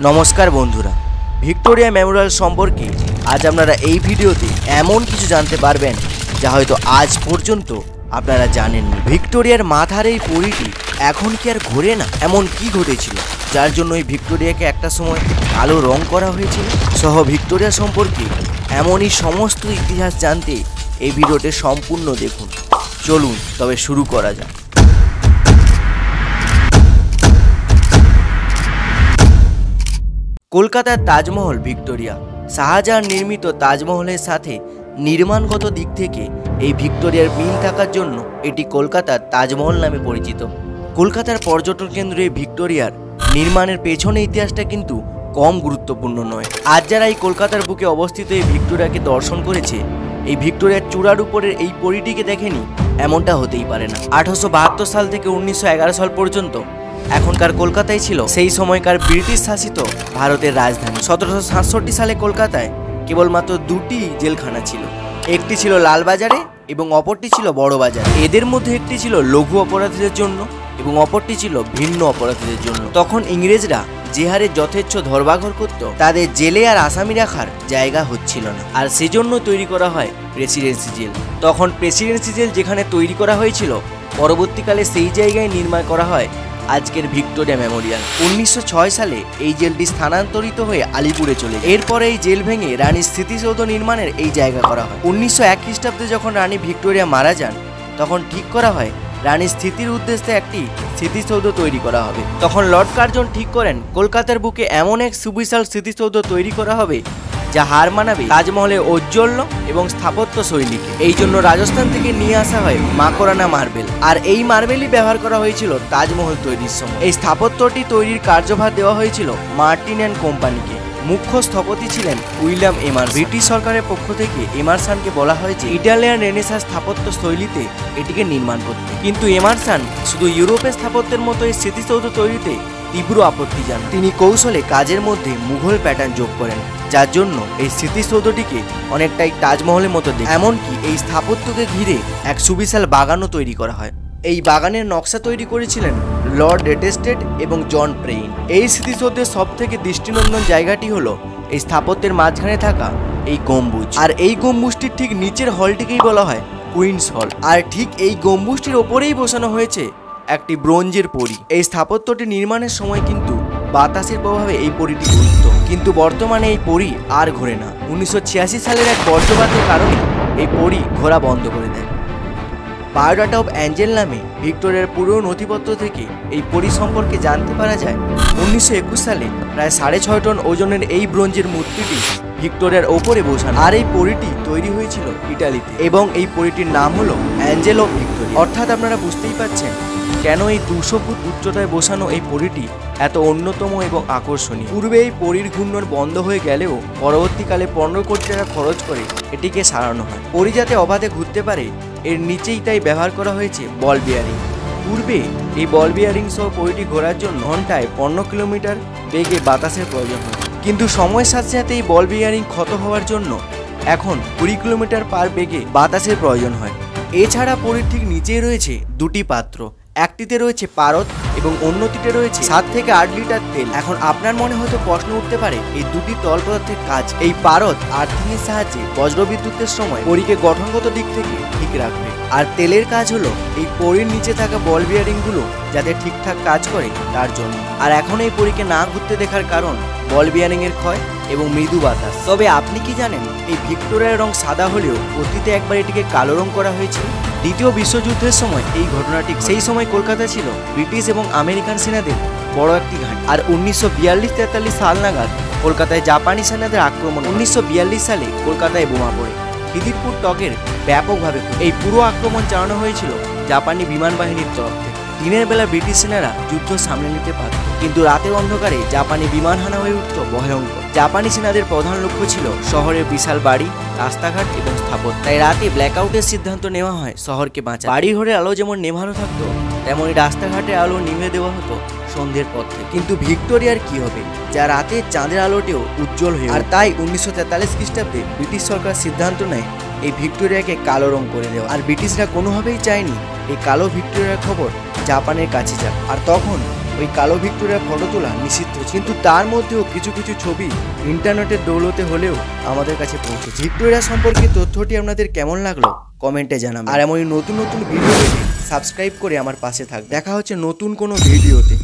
নমস্কার বন্ধুরা, Victoria Memorial সম্পর্কে আজ আপনারা এই ভিডিওতে এমন কিছু জানতে পারবেন যা হয়তো আজ পর্যন্ত আপনারা জানেননি। ভিক্টোরিয়ার মাথার এই পরীটি এখন কি আর ঘোরে না? এমন কি ঘটেছিল যার জন্য এই ভিক্টোরিয়াকে একটা সময় কালো রং করা হয়েছিল? সহ ভিক্টোরিয়া সম্পর্কে এমনই সমস্ত ইতিহাস জানতে এই ভিডিওটি সম্পূর্ণ দেখুন। চলুন তবে শুরু করা যাক। কলকাতার তাজমহল ভিক্টোরিয়া। শাহজাহান নির্মিত তাজমহলের সাথে নির্মাণগত দিক থেকে এই ভিক্টোরিয়ার মিল থাকার জন্য এটি কলকাতার তাজমহল নামে পরিচিত। কলকাতার পর্যটন কেন্দ্র এই ভিক্টোরিয়ার নির্মাণের পেছনে ইতিহাসটা কিন্তু কম গুরুত্বপূর্ণ নয়। আজ যারা এই কলকাতার বুকে অবস্থিত এই ভিক্টোরিয়াকে দর্শন করেছে, এই ভিক্টোরিয়ার চূড়ার উপরের এই পরীটিকে দেখেনি, এমনটা হতেই পারে না। 1872 সাল থেকে 1911 সাল পর্যন্ত এখনকার কলকাতায় ছিল সেই সময়কার ব্রিটিশ শাসিত ভারতের রাজধানী। 1767 সালে কলকাতায় কেবলমাত্র দুটি জেলখানা ছিল, একটি ছিল লালবাজারে এবং অপরটি ছিল বড়বাজার। এদের মধ্যে একটি ছিল লঘু অপরাধীদের জন্য এবং অপরটি ছিল ভিন্ন অপরাধীদের জন্য। তখন ইংরেজরা যে হারে যথেচ্ছ ধরবাঘর করত, তাদের জেলে আর আসামি রাখার জায়গা হচ্ছিল না, আর সেজন্য তৈরি করা হয় প্রেসিডেন্সি জেল। তখন প্রেসিডেন্সি জেল যেখানে তৈরি করা হয়েছিল, পরবর্তীকালে সেই জায়গায় নির্মাণ করা হয় আজকের ভিক্টোরিয়া মেমোরিয়াল। 1906 সালে এই জেলটি স্থানান্তরিত হয়ে আলিপুরে চলে যায়। এরপরে এই জেল ভেঙে রানীর স্মৃতিসৌধ নির্মাণের এই জায়গা করা হয়। 1901 খ্রিস্টাব্দে যখন রানী ভিক্টোরিয়া মারা যান, তখন ঠিক করা হয় রানীর স্মৃতির উদ্দেশ্যে একটি স্মৃতিসৌধ তৈরি করা হবে। তখন লর্ড কার্জন ঠিক করেন কলকাতার বুকে এমন এক সুবিশাল স্মৃতিসৌধ তৈরি করা হবে যা হার মানাবে তাজমহলের ঔজ্জ্বল্য এবং স্থাপত্য শৈলীকে। এই জন্য রাজস্থান থেকে নিয়ে আসা হয় মাকরানা মার্বেল, আর এই মার্বেলই ব্যবহার করা হয়েছিল তাজমহল তৈরির সময়। এই স্থাপত্যটি তৈরির কার্যভার দেওয়া হয়েছিল মার্টিন অ্যান্ড কোম্পানিকে। মুখ্য স্থপতি ছিলেন উইলিয়াম এমারসন। ব্রিটিশ সরকারের পক্ষ থেকে এমারসনকে বলা হয় যে ইটালিয়ান রেনেসাঁস স্থাপত্য শৈলীতে এটিকে নির্মাণ করতে, কিন্তু এমারসন শুধু ইউরোপের স্থাপত্যের মতো এই স্মৃতিসৌধ তৈরিতে তীব্র আপত্তি জানান। তিনি কৌশলে কাজের মধ্যে মুঘল প্যাটার্ন যোগ করেন, যার জন্য এই স্মৃতিসৌধটিকে অনেকটাই তাজমহলের মতো দেখে। এমনকি এই স্থাপত্যকে ঘিরে এক সুবিশাল বাগানও তৈরি করা হয়। এই বাগানের নকশা তৈরি করেছিলেন লর্ড রেটেস্টেড এবং জন প্রেইন। এই স্মৃতিসৌধের সব থেকে দৃষ্টিনন্দন জায়গাটি হলো এই স্থাপত্যের মাঝখানে থাকা এই গম্বুজ, আর এই গম্বুজটির ঠিক নিচের হলটিকেই বলা হয় কুইন্স হল। আর ঠিক এই গম্বুজটির ওপরেই বসানো হয়েছে একটি ব্রোঞ্জের পরী। এই স্থাপত্যটি নির্মাণের সময় কিন্তু বাতাসের প্রভাবে এই পরীটি ঘুরত, কিন্তু বর্তমানে এই পরী আর ঘোরে না। 1986 সালের এক বজ্রপাতের কারণে এই পরী ঘোরা বন্ধ করে দেয়। বায়োডাটা অফ অ্যাঞ্জেল নামে ভিক্টোরিয়ার পুরো নথিপত্র থেকে এই পরী সম্পর্কে জানতে পারা যায় 1921 সালে প্রায় 6.5 টন ওজনের এই ব্রোঞ্জের মূর্তিটি ভিক্টোরিয়ার ওপরে বসানো। আর এই পরীটি তৈরি হয়েছিল ইটালিতে, এবং এই পরীটির নাম হলো অ্যাঞ্জেল অফ ভিক্টোরিয়া। অর্থাৎ আপনারা বুঝতেই পারছেন কেন এই 200 ফুট উচ্চতায় বসানো এই পরীটি এত অন্যতম এবং আকর্ষণীয়। পূর্বে এই পরীর ঘূর্ণন বন্ধ হয়ে গেলেও পরবর্তীকালে 15 কোটি টাকা খরচ করে এটিকে সারানো হয়। পরী যাতে অবাধে ঘুরতে পারে, এর নিচেই তাই ব্যবহার করা হয়েছে বল বিয়ারিং। পূর্বে এই বল বিয়ারিং সহ পরীটি ঘোরার জন্য ঘন্টায় 15 কিলোমিটার বেগে বাতাসের প্রয়োজন হয়, কিন্তু সময়ের সাথে সাথে এই বল বিয়ারিং ক্ষত হওয়ার জন্য এখন 20 কিলোমিটার পার বেগে বাতাসের প্রয়োজন হয়। এছাড়া পরীর ঠিক নিচেই রয়েছে দুটি পাত্র, একটিতে রয়েছে পারদ এবং অন্যটিতে রয়েছে 7 থেকে 8 লিটার তেল। এখন আপনার মনে হয়তো প্রশ্ন উঠতে পারে, এই দুটি তরল পদার্থের কাজ। এই পারদ আর্থিং এর সাহায্যে বজ্রবিদ্যুতের সময় পরীকে গঠনগত দিক থেকে ঠিক রাখবে, আর তেলের কাজ হলো এই পরীর নিচে থাকা বল বিয়ারিং গুলো যাতে ঠিকঠাক কাজ করে তার জন্য। আর এখন এই পরীকে না ঘুরতে দেখার কারণ বল বিয়ারিং এর ক্ষয় এবং মৃদু বাতাস। তবে আপনি কি জানেন এই ভিক্টোরিয়ার রং সাদা হলেও অতীতে একবার এটিকে কালো রং করা হয়েছিল? দ্বিতীয় বিশ্বযুদ্ধের সময় এই ঘটনাটি, সেই সময় কলকাতা ছিল ব্রিটিশ এবং আমেরিকান সেনাদের বড় একটি ঘাঁটি। আর 1942-43 সাল নাগাদ কলকাতায় জাপানি সেনাদের আক্রমণ। 1942 সালে কলকাতায় বোমা পড়ে খিদিরপুর টগের ব্যাপকভাবে। এই পুরো আক্রমণ চালানো হয়েছিল জাপানি বিমান বাহিনীর তরফ থেকে। দিনের বেলা ব্রিটিশ সেনারা যুদ্ধ সামলে নিতে পারত, কিন্তু রাতের অন্ধকারে জাপানি বিমান হানা হয়ে উঠত ভয়ঙ্কর। জাপানি সেনাদের প্রধান লক্ষ্য ছিল শহরের বিশাল বাড়ি, রাস্তাঘাট এবং স্থাপত্য। তাই রাতে ব্ল্যাকআউটের সিদ্ধান্ত নেওয়া হয় শহরকে বাঁচাতে। বাড়ি ঘরের আলো যেমন নেভানো থাকতো, তেমনই রাস্তাঘাটের আলো নিভিয়ে দেওয়া হতো সন্ধ্যের পর থেকে। কিন্তু ভিক্টোরিয়ার কি হবে যা রাতে চাঁদের আলোতেও উজ্জ্বল হয়ে? আর তাই 1943 খ্রিস্টাব্দে ব্রিটিশ সরকার সিদ্ধান্ত নেয় এই ভিক্টোরিয়াকে কালো রং করে দেওয়া। আর ব্রিটিশরা কোনোভাবেই চায়নি এই কালো ভিক্টোরিয়ার খবর জাপানের কাছে যাক। আর তখন ওই কালো ভিক্টোরিয়ার ফটো তোলা নিষিদ্ধ, কিন্তু তার মধ্যেও কিছু কিছু ছবি ইন্টারনেটের দৌলতে হলেও আমাদের কাছে পৌঁছেছে। ভিক্টোরিয়া সম্পর্কে তথ্যটি আপনাদের কেমন লাগলো কমেন্টে জানাবেন। আর এমনই নতুন নতুন ভিডিও পেতে সাবস্ক্রাইব করে আমার পাশে থাক। দেখা হচ্ছে নতুন কোনো ভিডিওতে।